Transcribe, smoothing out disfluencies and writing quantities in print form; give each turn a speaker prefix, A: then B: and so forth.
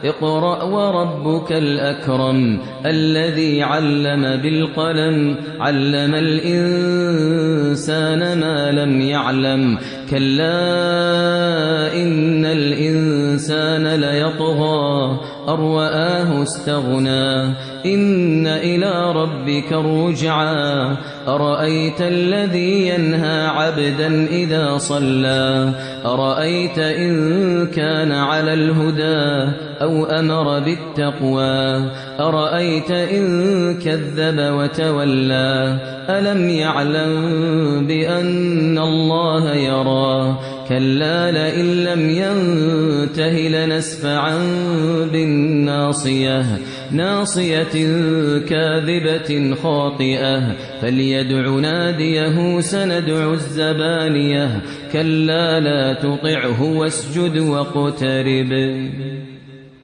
A: اقرأ وربك الأكرم الذي علم بالقلم علم الإنسان ما لم يعلم كلا إن الإنسان ليطغى أن رآه استغنى إن إلى ربك الرجعى أرأيت الذي ينهى عبدا إذا صلى أرأيت إن كان على الهدى أو أمر بالتقوى أرأيت إن كذب وتولى ألم يعلم بأن الله يرى كلا لئن لم ينته لنسفعا بالناصية ناصية كاذبة خاطئة فليدع ناديه سندع الزبانية كلا لا تطعه واسجد واقترب